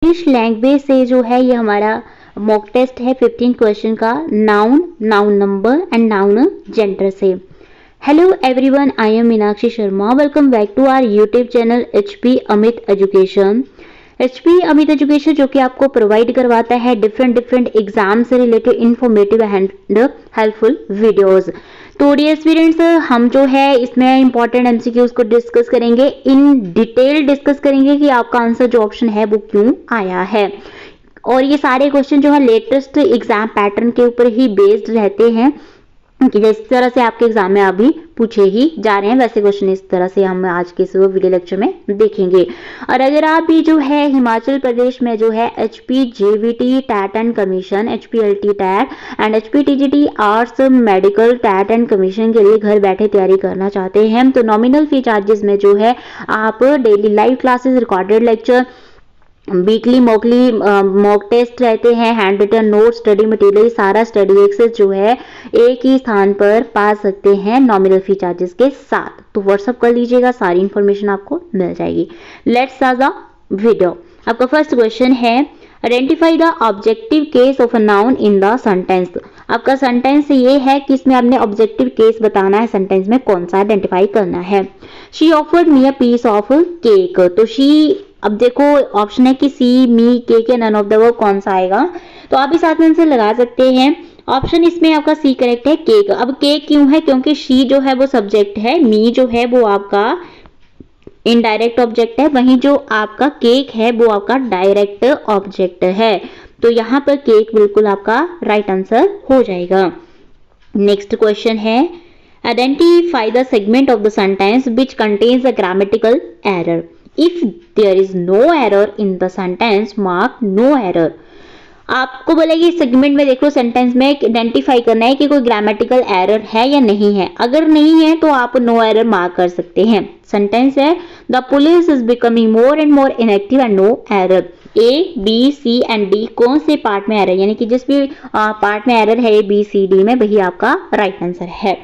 English language से जो है ये हमारा मॉक टेस्ट है 15 क्वेश्चन का, noun, noun number and noun gender से। Hello everyone, I am Meenakshi Sharma. Welcome back to our YouTube channel HP Amit education. HP Amit education जो कि आपको प्रोवाइड करवाता है डिफरेंट एग्जाम से related informative and helpful videos. तो डियर स्टूडेंट्स, हम जो है इसमें इंपॉर्टेंट एमसीक्यूज को डिस्कस करेंगे, इन डिटेल डिस्कस करेंगे कि आपका आंसर जो ऑप्शन है वो क्यों आया है। और ये सारे क्वेश्चन जो है लेटेस्ट एग्जाम पैटर्न के ऊपर ही बेस्ड रहते हैं कि जिस तरह से आपके एग्जाम में अभी पूछे ही जा रहे हैं वैसे क्वेश्चन इस तरह से हम आज के इस वीडियो लेक्चर में देखेंगे। और अगर आप भी जो है हिमाचल प्रदेश में जो है HP JVT TET and commission, HPLT TET and HPTGT arts medical TET and commission के लिए घर बैठे तैयारी करना चाहते हैं तो नॉमिनल फी चार्जेस में जो है आप daily live classes, recorded lecture, weekly mock test रहते हैं, handwritten note, study material, सारा स्टडी एक्सेस जो है एक ही स्थान पर पा सकते हैं नॉमिनल फी चार्जेस के साथ। तो व्हाट्सअप कर लीजिएगा, सारी इंफॉर्मेशन आपको मिल जाएगी। Let's start the video. आपका फर्स्ट क्वेश्चन है identify the objective case of a noun in the sentence. आपका सेंटेंस ये है कि इसमें आपने ऑब्जेक्टिव केस बताना है, सेंटेंस में कौन सा आइडेंटिफाई करना है। She offered me a piece of cake. तो शी, अब देखो ऑप्शन है कि सी, मी, के नन ऑफ द वर्ब, कौन सा आएगा। तो आप इस आंसर से लगा सकते हैं। ऑप्शन इसमें आपका सी करेक्ट है, केक। अब केक क्यों है? क्योंकि शी जो है वो सब्जेक्ट है, मी जो है वो आपका इनडायरेक्ट ऑब्जेक्ट है, वहीं जो आपका केक है वो आपका डायरेक्ट ऑब्जेक्ट है। तो यहाँ पर केक बिल्कुल आपका राइट आंसर हो जाएगा। नेक्स्ट क्वेश्चन है identify the segment of the sentence which contains a grammatical error. If there is no error in the sentence, mark no error। आपको बोलेगी सेगमेंट में देख लो, सेंटेंस में आइडेंटिफाई करना है कि कोई ग्रामेटिकल एरर है या नहीं है। अगर नहीं है तो आप नो एरर मार्क कर सकते हैं। सेंटेंस है the police is becoming more and more inactive and no error. A, B, C and D कौन से पार्ट में एरर, यानी कि जिस भी पार्ट में एरर है ए, बी, सी, डी में, वही आपका राइट आंसर है।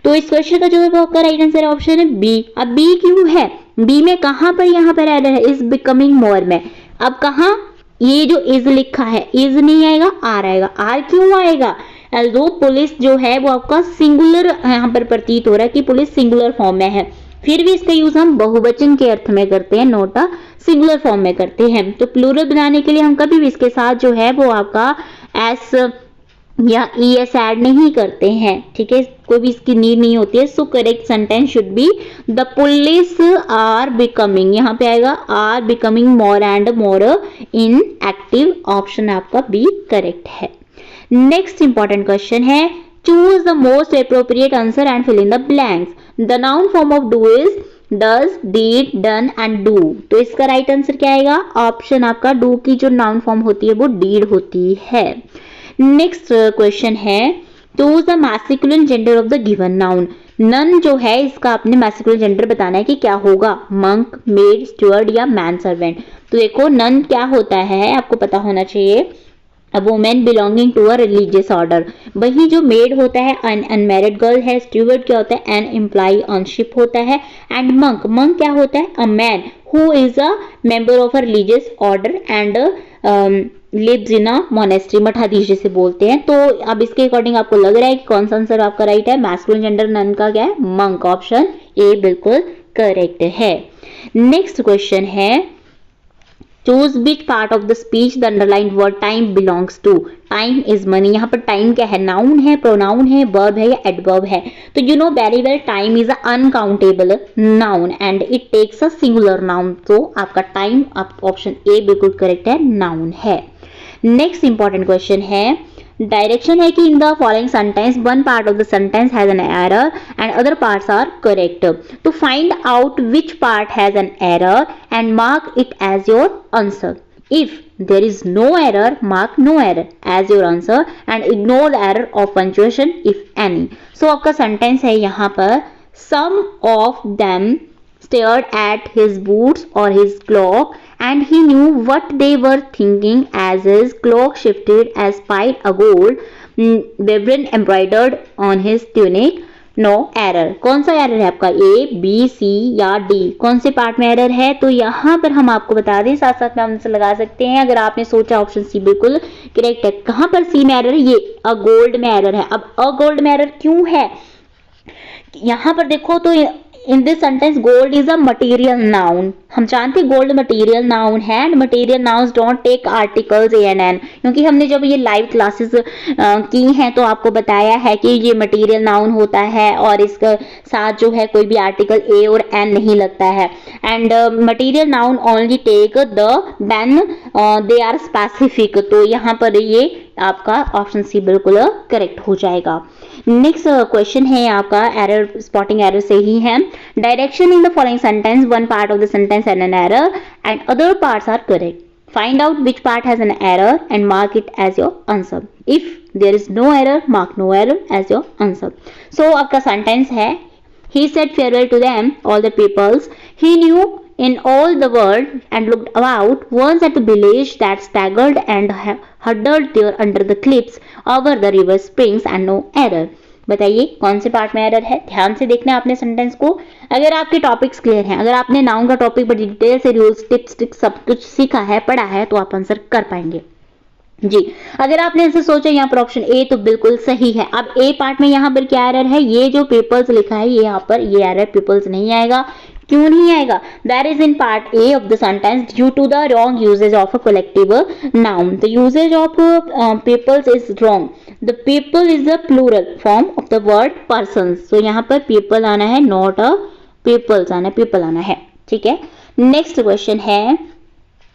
तो इस क्वेश्चन का जो है वो आपका राइट आंसर ऑप्शन है बी। अब बी क्यों है? बी में कहां पर यहाँ पर एरर है? इज बिकमिंग मोर में। अब कहां ये जो इज लिखा है, इज नहीं आएगा, आर आएगा। आर क्यों आएगा? दो पुलिस जो है वो आपका सिंगुलर यहाँ पर प्रतीत हो रहा है कि पुलिस सिंगुलर फॉर्म में है, फिर भी इसका यूज हम बहुवचन के अर्थ में करते हैं, नोट सिंगुलर फॉर्म में करते हैं। तो प्लूरल बनाने के लिए हम कभी भी इसके साथ जो है वो आपका एस या ES ऐड नहीं करते हैं, ठीक है, कोई भी इसकी नीड नहीं होती है। So correct sentence should be the police are becoming, यहाँ पे आएगा are becoming more and more inactive. Option आपका बी करेक्ट है। नेक्स्ट इंपॉर्टेंट क्वेश्चन है choose the most appropriate answer and fill in the blanks. The noun form of do is does, did, done and do. तो इसका right answer क्या आएगा? Option आपका do की जो नाउन फॉर्म होती है वो डीड होती है। नेक्स्ट क्वेश्चन है choose the masculine gender of the given noun. Nun जो है इसका आपने मैस्कुलिन जेंडर बताना है कि क्या होगा, मंक, मेड, स्टूअर्ड या मैन सर्वेंट। तो देखो नन क्या होता है आपको पता होना चाहिए, a women belonging to a religious order. वही जो मेड होता है अनमैरिड गर्ल है, स्टूअर्ड क्या होता है, एन एम्प्लॉय ऑन शिप होता है, एंड मंक, मंक क्या होता है, a man who is a member of a religious order and lives in a monastery, मठाधीश जिसे बोलते हैं। तो अब इसके अकॉर्डिंग आपको लग रहा है कि कौन सा आंसर आपका राइट है? मैस्कुलिन जेंडर नन का क्या है? मंक। ऑप्शन ए बिल्कुल करेक्ट है। नेक्स्ट क्वेश्चन है choose which part of the speech the underlined word time belongs to. Time is money. यहाँ पर टाइम क्या है? नाउन है, प्रोनाउन है, वर्ब है या एडवर्ब है? तो you know very well time is a uncountable noun and it takes a singular noun. तो आपका टाइम, आप ऑप्शन ए बिल्कुल करेक्ट है, नाउन है। नेक्स्ट इंपॉर्टेंट क्वेश्चन है डायरेक्शन है कि in the following sentence one part of the sentence has an error and other parts are correct. To find out which part has an error and mark it as your answer. If there is no error, mark no error as your answer and ignore the error of punctuation if any. So आपका sentence है यहाँ पर some of them stared at his boots or his clock and he knew what they were thinking as his clock shifted as spied a gold ribbon embroidered on his tunic. No error. कौन सा error है आपका, ए B सी या D, कौन से part में error है? तो यहाँ पर हम आपको बता दें, साथ साथ में हम आंसर लगा सकते हैं। अगर आपने सोचा ऑप्शन सी बिल्कुल करेक्ट है। कहां पर सी में एरर है? ये अ गोल्ड में एरर है। अब अ गोल्ड में एरर क्यों है? यहां पर देखो तो in this sentence gold is a material noun. हम जानते हैं गोल्ड मटेरियल नाउन है and material nouns don't take articles a and an, क्योंकि हमने जब ये लाइव क्लासेस की हैं तो आपको बताया है कि ये मटेरियल नाउन होता है और इसके साथ जो है कोई भी आर्टिकल ए और एन नहीं लगता है। And material noun only take the when they are specific. तो यहाँ पर ये आपका ऑप्शन सी बिल्कुल करेक्ट हो जाएगा। नेक्स्ट क्वेश्चन है आपका, एरर स्पॉटिंग एरर से ही है। Direction in the following sentence, one part of the sentence and an error and other parts are correct. Find out which part has an error and mark it as your answer. If there is no error, mark no error as your answer. So आपका sentence है, he said farewell to them, all the peoples. He knew in all the world and looked about once at the village that staggered and huddled there under the cliffs over the river springs and no error. बताइए कौन से part में error है? ध्यान से देखना है आपने सेंटेंस को। अगर आपके टॉपिक्स क्लियर हैं, अगर आपने नाउन का टॉपिक बड़ी डिटेल से रूल्स टिप्स ट्रिक्स सब कुछ सीखा है, पढ़ा है, तो आप आंसर कर पाएंगे जी। अगर आपने ऐसे सोचा यहाँ पर ऑप्शन ए तो बिल्कुल सही है। अब ए पार्ट में यहाँ पर क्या एरर है? ये जो पीपल्स लिखा है ये यहाँ पर ये एरर पीपल्स नहीं आएगा। क्यों नहीं आएगा? That is in part A of the sentence due to the wrong usage of a collective noun. The usage of peoples is wrong. The people is the plural form of the word persons. तो यहाँ पर people आना है, not a people's आना है, people आना है। ठीक है। नेक्स्ट क्वेश्चन है,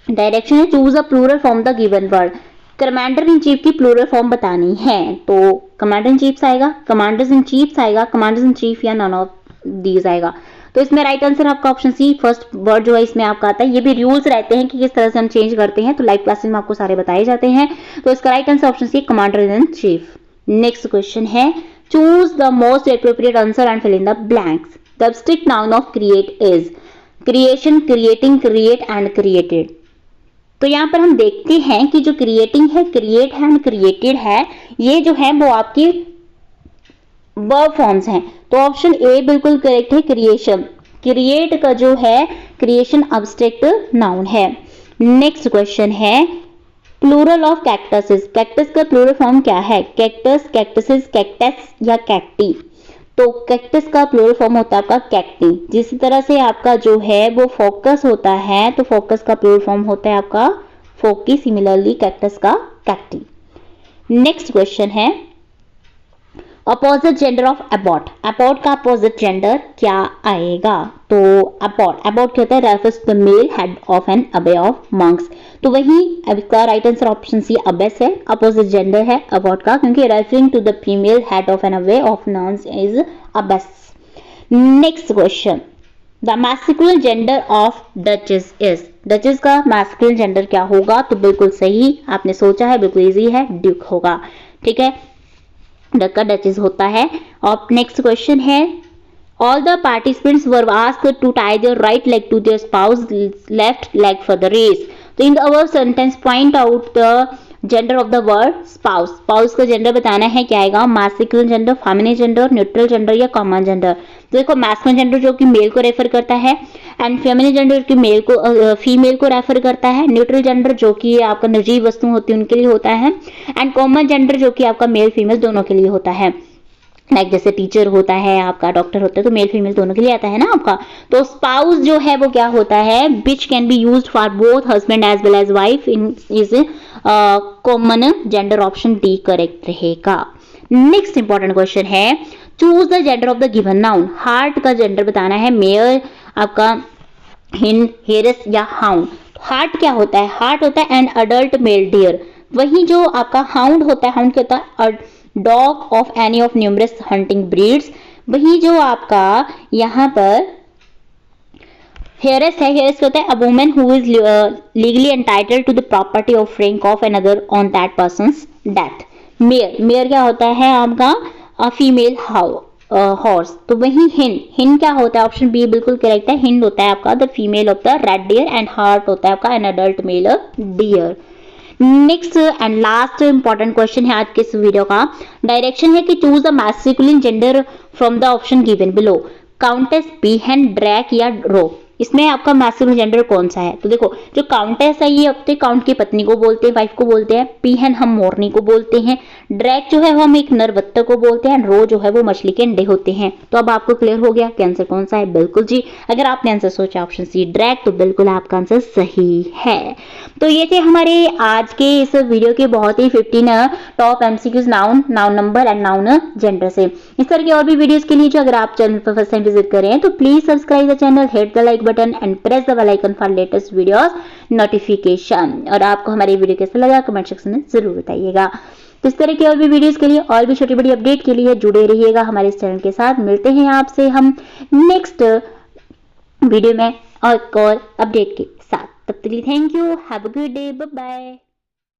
डायरेक्शन है, choose a plural form the given word. Commander in chief की प्लूरल फॉर्म बतानी है, तो कमांडर इन चीफ आएगा, कमांडर्स इन चीफ आएगा, कमांडर्स इन चीफ या नन ऑफ दीज आएगा। तो इसमें राइट आंसर आपका ऑप्शन सी, फर्स्ट वर्ड जो है इसमें आपका आता है। ये भी रूल्स रहते हैं कि किस तरह से हम चेंज करते हैं, तो लाइव क्लासेस में आपको सारे बताए जाते हैं। तो इसका right answer option C, commander in chief. Next question है, choose the most appropriate answer and fill in the blanks. The subject noun of create is creation, creating, create and created. तो यहाँ पर हम देखते हैं कि जो क्रिएटिंग है, क्रिएट है एंड क्रिएटेड है, ये जो है वो आपकी वर्ब फॉर्म्स हैं। तो ऑप्शन ए बिल्कुल करेक्ट है, क्रिएशन। क्रिएट का जो है क्रिएशन अब्स्ट्रैक्ट नाउन है। नेक्स्ट क्वेश्चन है, प्लूरल ऑफ कैक्टसेस। कैक्टस का प्लूरल फॉर्म क्या है? कैक्टस, कैक्टसेस, कैक्टस या कैक्टी। तो कैक्टस का प्लूरल फॉर्म होता है आपका कैक्टी। जिस तरह से आपका जो है वो फोकस होता है, तो फोकस का प्लूरल फॉर्म होता है आपका फोकी। सिमिलरली कैक्टस का कैक्टी। नेक्स्ट क्वेश्चन है, opposite gender of abbot. Abbot का अपोजिट जेंडर क्या आएगा? तो अबॉट, अबॉट क्या होता है? Refers to the male head of an abbey of monks. तो वही इसका right answer option C, abbess है। अपोजिट जेंडर है अबॉट का, क्योंकि referring to the female head of an abbey of nuns is abbess. Next question, the masculine gender of duchess is. Duchess का masculine gender क्या होगा? तो बिल्कुल सही आपने सोचा है, बिल्कुल इजी है, ड्यूक होगा। ठीक है, डक का डचेस होता है। और नेक्स्ट क्वेश्चन है, all the participants were asked to tie their right leg to their spouse left leg for the race. तो in the above sentence point out the gender of the word spouse. Spouse का gender बताना है, क्या आएगा? Masculine gender, feminine gender, neutral gender या common gender. तो देखो, masculine gender जो कि मेल को रेफर करता है, एंड फेमिनिन जेंडर की मेल को फीमेल को रेफर करता है, न्यूट्रल जेंडर जो कि आपका निर्जीव वस्तु होती है उनके लिए होता है, एंड कॉमन जेंडर जो कि आपका मेल फीमेल दोनों के लिए होता है। लाइक जैसे टीचर होता है आपका, डॉक्टर होता है, तो मेल फीमेल दोनों के लिए आता है ना आपका। तो स्पाउस जो है वो क्या होता है? Which can be used for both husband as well as wife in is common gender. Option D correct रहेगा। नेक्स्ट इंपॉर्टेंट क्वेश्चन है, choose the gender of the given noun. Hart का जेंडर बताना है, मेल आपका hind, heiress या hound. Hart क्या होता है? हार्ट होता है एन अडल्ट मेल डियर। वही जो आपका हाउंड होता है, हाउंड क्या होता है? Dog of any of numerous hunting breeds. वही जो आपका यहाँ पर हेयरस है, हेयरस होता है a woman who is legally entitled to the property of rank of another on that person's death. Mare, mare क्या होता है आपका? A female horse. तो वही हिंड, हिंड क्या होता है? ऑप्शन बी बिल्कुल करेक्ट है, हिंड होता है आपका the female of the red deer, and hart होता है आपका an adult male deer. Next and last important question है आज के इस वीडियो का। डायरेक्शन है कि choose the masculine gender from the option given below, countess, peahen, drake या रो। इसमें आपका मैस्कुलिन जेंडर कौन सा है? तो देखो, जो काउंटेस है ये अपने काउंट की पत्नी को बोलते हैं, वाइफ को बोलते हैं। पीहन हम मोरनी को बोलते हैं। ड्रैक जो है वो हम एक नर बत्तख को बोलते हैं। रो जो है वो मछली के अंडे होते हैं। तो अब आपको क्लियर हो गया कि आंसर कौन सा है? बिल्कुल जी, अगर आपने आंसर सोचा ऑप्शन सी ड्रैक, तो बिल्कुल आपका आंसर सही है। तो ये थे हमारे आज के इस वीडियो के बहुत ही 15 top MCQs noun, noun number and noun gender से। इस तरह की और भी वीडियोस के लिए जो अगर आप चैनल पर फर्स्ट टाइम विजिट कर रहे हैं तो please subscribe the channel, hit the like button and press the bell icon for latest videos notification. और आपको हमारी वीडियो कैसा लगा कमेंट सेक्शन में जरूर बताइएगा। तो इस तरह की और भी वीडियोस के लिए और भी छोटी बड़ी अपडेट के लिए जुड़े रहिएगा हमारे इस चैनल के साथ। मिलते हैं आपसे हम नेक्स्ट वीडियो में और अपडेट के साथ। तब तक के लिए thank you, have a good day, bye bye.